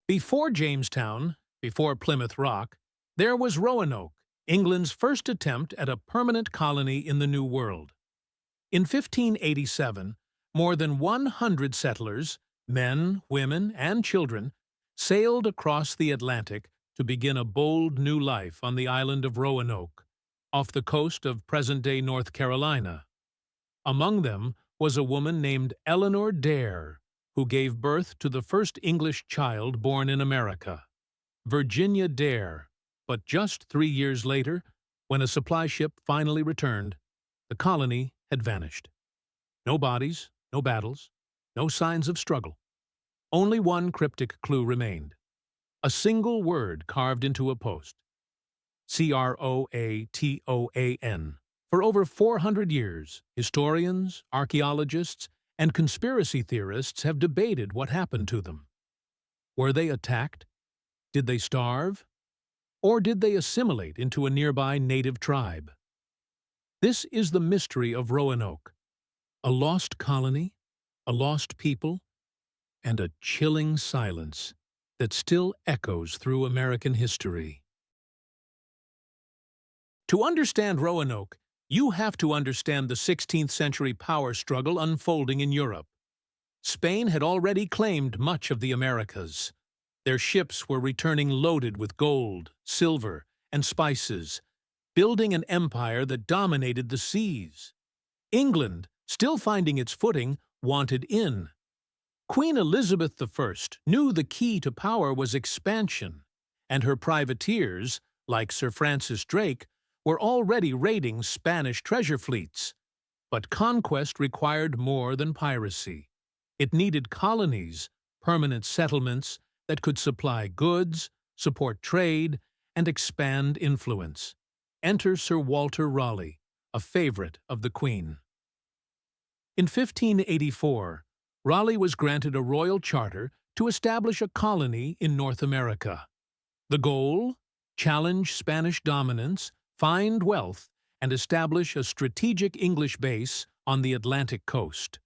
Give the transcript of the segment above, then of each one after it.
Before Jamestown, before Plymouth Rock, there was Roanoke, England's first attempt at a permanent colony in the New World. In 1587, more than 100 settlers, men, women, and children, sailed across the Atlantic to begin a bold new life on the island of Roanoke, off the coast of present-day North Carolina. Among them was a woman named Eleanor Dare, who gave birth to the first English child born in America, Virginia Dare. But just 3 years later, when a supply ship finally returned, the colony had vanished. No bodies, no battles, no signs of struggle. Only one cryptic clue remained. A single word carved into a post. CROATOAN. For over 400 years, historians, archaeologists, and conspiracy theorists have debated what happened to them. Were they attacked? Did they starve? Or did they assimilate into a nearby native tribe? This is the mystery of Roanoke. A lost colony, a lost people, and a chilling silence that still echoes through American history. To understand Roanoke, you have to understand the 16th century power struggle unfolding in Europe. Spain had already claimed much of the Americas. Their ships were returning loaded with gold, silver, and spices, building an empire that dominated the seas. England, still finding its footing, wanted in. Queen Elizabeth I knew the key to power was expansion, and her privateers, like Sir Francis Drake, were already raiding Spanish treasure fleets. But conquest required more than piracy. It needed colonies, permanent settlements that could supply goods, support trade, and expand influence. Enter Sir Walter Raleigh, a favorite of the Queen. In 1584, Raleigh was granted a royal charter to establish a colony in North America. The goal? Challenge Spanish dominance, find wealth, and establish a strategic English base on the Atlantic coast.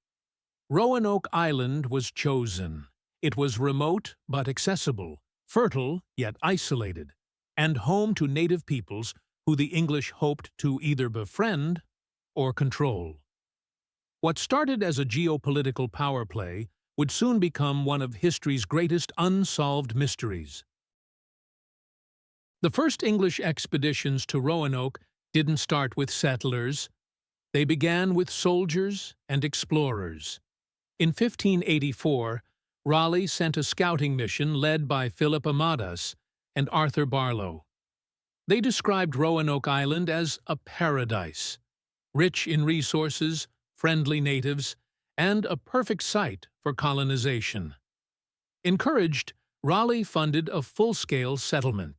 Roanoke Island was chosen. It was remote but accessible, fertile yet isolated, and home to native peoples who the English hoped to either befriend or control. What started as a geopolitical power play would soon become one of history's greatest unsolved mysteries. The first English expeditions to Roanoke didn't start with settlers. They began with soldiers and explorers. In 1584, Raleigh sent a scouting mission led by Philip Amadas and Arthur Barlow. They described Roanoke Island as a paradise, rich in resources, friendly natives, and a perfect site for colonization. Encouraged, Raleigh funded a full-scale settlement.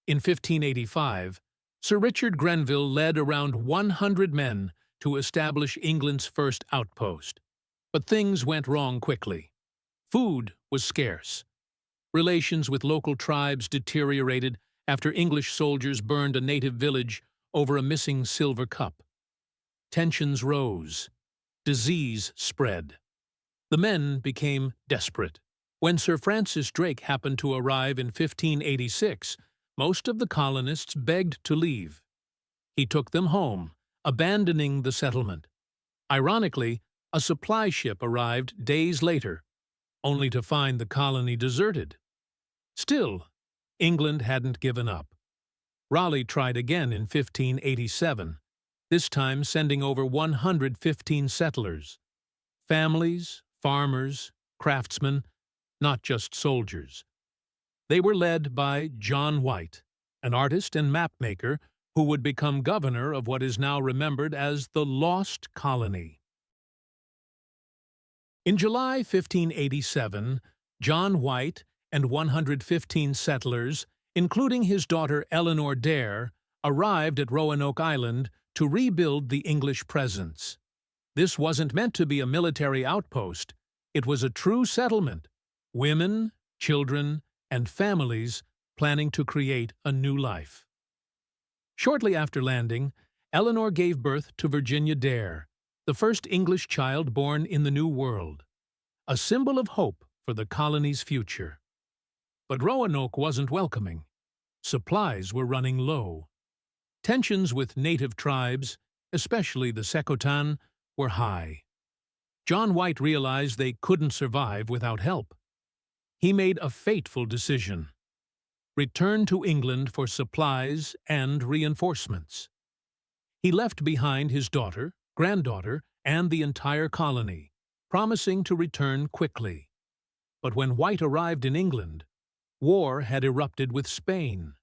In 1585, Sir Richard Grenville led around 100 men to establish England's first outpost. But things went wrong quickly. Food was scarce. Relations with local tribes deteriorated after English soldiers burned a native village over a missing silver cup. Tensions rose. Disease spread. The men became desperate. When Sir Francis Drake happened to arrive in 1586, most of the colonists begged to leave. He took them home, abandoning the settlement. Ironically, a supply ship arrived days later, only to find the colony deserted. Still, England hadn't given up. Raleigh tried again in 1587, this time sending over 115 settlers. Families, farmers, craftsmen, not just soldiers. They were led by John White, an artist and mapmaker who would become governor of what is now remembered as the Lost Colony. In July 1587, John White and 115 settlers, including his daughter Eleanor Dare, arrived at Roanoke Island to rebuild the English presence. This wasn't meant to be a military outpost. It was a true settlement. Women, children, and families planning to create a new life. Shortly after landing, Eleanor gave birth to Virginia Dare, the first English child born in the New World, a symbol of hope for the colony's future. But Roanoke wasn't welcoming. Supplies were running low. Tensions with native tribes, especially the CROATOAN, were high. John White realized they couldn't survive without help. He made a fateful decision: return to England for supplies and reinforcements. He left behind his daughter, granddaughter, and the entire colony, promising to return quickly. But when White arrived in England, war had erupted with Spain.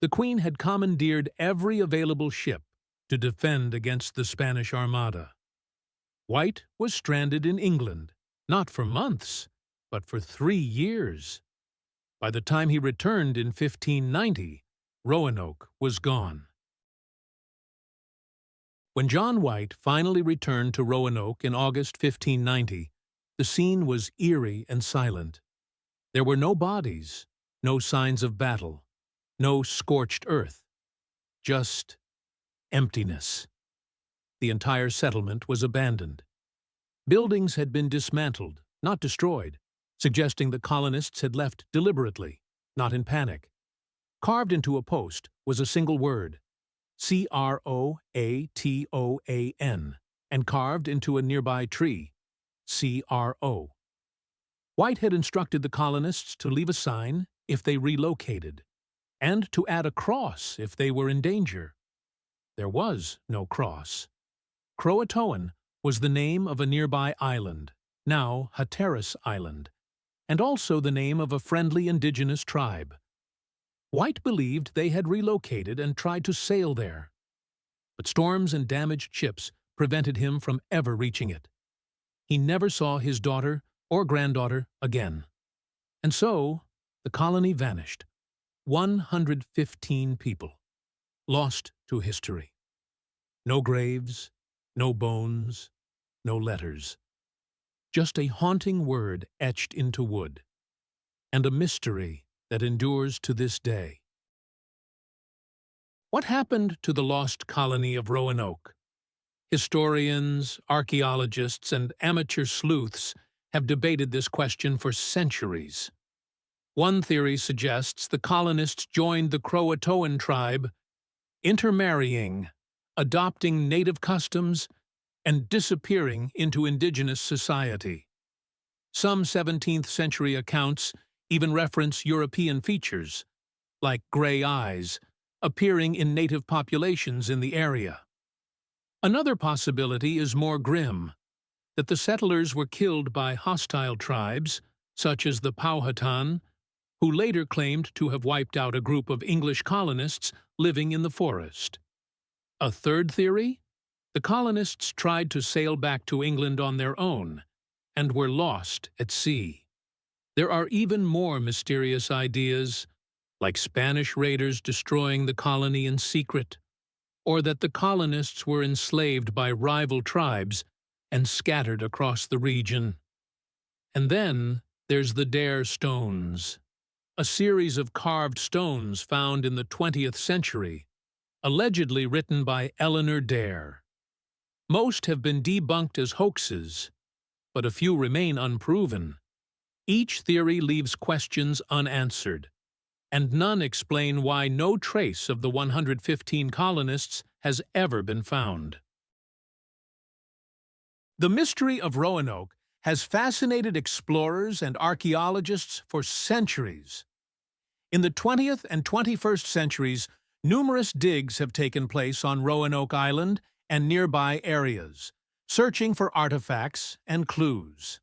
The Queen had commandeered every available ship to defend against the Spanish Armada. White was stranded in England, not for months, but for 3 years. By the time he returned in 1590, Roanoke was gone. When John White finally returned to Roanoke in August 1590, the scene was eerie and silent. There were no bodies, no signs of battle, no scorched earth, just emptiness. The entire settlement was abandoned. Buildings had been dismantled, not destroyed, suggesting the colonists had left deliberately, not in panic. Carved into a post was a single word: CROATOAN, and carved into a nearby tree, CRO. White had instructed the colonists to leave a sign if they relocated, and to add a cross if they were in danger. There was no cross. CROATOAN was the name of a nearby island, now Hatteras Island, and also the name of a friendly indigenous tribe. White believed they had relocated and tried to sail there, but storms and damaged ships prevented him from ever reaching it. He never saw his daughter or granddaughter again. And so, the colony vanished. 115 people, lost to history. No graves, no bones, no letters. Just a haunting word etched into wood, and a mystery that endures to this day. What happened to the lost colony of Roanoke? Historians, archaeologists, and amateur sleuths have debated this question for centuries. One theory suggests the colonists joined the CROATOAN tribe, intermarrying, adopting native customs, and disappearing into indigenous society. Some 17th century accounts even reference European features, like gray eyes, appearing in native populations in the area. Another possibility is more grim, that the settlers were killed by hostile tribes, such as the Powhatan, who later claimed to have wiped out a group of English colonists living in the forest. A third theory? The colonists tried to sail back to England on their own, and were lost at sea. There are even more mysterious ideas, like Spanish raiders destroying the colony in secret, or that the colonists were enslaved by rival tribes and scattered across the region. And then there's the Dare stones, a series of carved stones found in the 20th century, allegedly written by Eleanor Dare. Most have been debunked as hoaxes, but a few remain unproven. Each theory leaves questions unanswered, and none explain why no trace of the 115 colonists has ever been found. The mystery of Roanoke has fascinated explorers and archaeologists for centuries. In the 20th and 21st centuries, numerous digs have taken place on Roanoke Island and nearby areas, searching for artifacts and clues.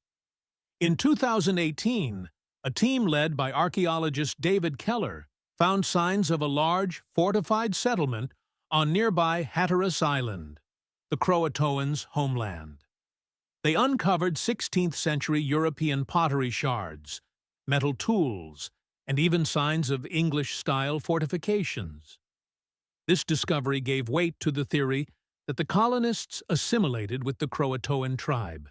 In 2018, a team led by archaeologist David Keller found signs of a large, fortified settlement on nearby Hatteras Island, the CROATOAN's homeland. They uncovered 16th-century European pottery shards, metal tools, and even signs of English-style fortifications. This discovery gave weight to the theory that the colonists assimilated with the CROATOAN tribe.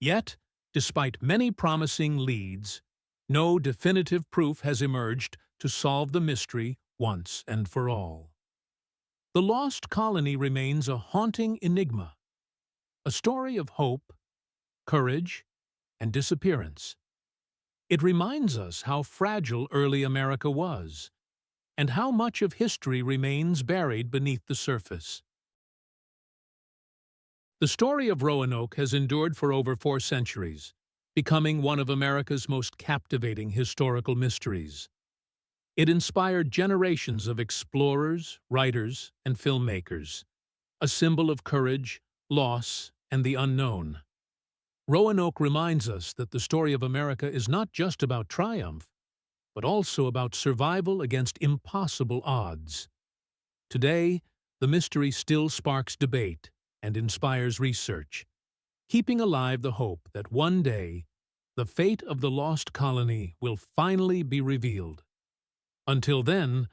Yet, despite many promising leads, no definitive proof has emerged to solve the mystery once and for all. The lost colony remains a haunting enigma, a story of hope, courage, and disappearance. It reminds us how fragile early America was, and how much of history remains buried beneath the surface. The story of Roanoke has endured for over 4 centuries, becoming one of America's most captivating historical mysteries. It inspired generations of explorers, writers, and filmmakers, a symbol of courage, loss, and the unknown. Roanoke reminds us that the story of America is not just about triumph, but also about survival against impossible odds. Today, the mystery still sparks debate and inspires research, keeping alive the hope that one day, the fate of the lost colony will finally be revealed. Until then,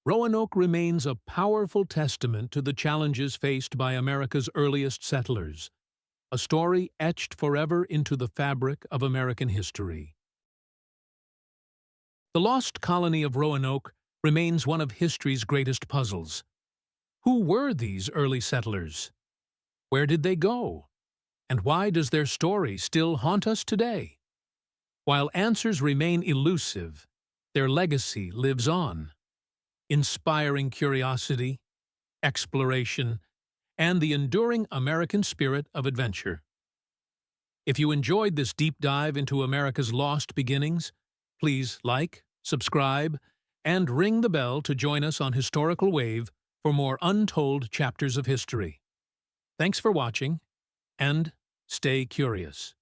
Roanoke remains a powerful testament to the challenges faced by America's earliest settlers, a story etched forever into the fabric of American history. The lost colony of Roanoke remains one of history's greatest puzzles. Who were these early settlers? Where did they go? And why does their story still haunt us today? While answers remain elusive, their legacy lives on, inspiring curiosity, exploration, and the enduring American spirit of adventure. If you enjoyed this deep dive into America's lost beginnings, please like, subscribe, and ring the bell to join us on Historical Wave for more untold chapters of history. Thanks for watching, and stay curious.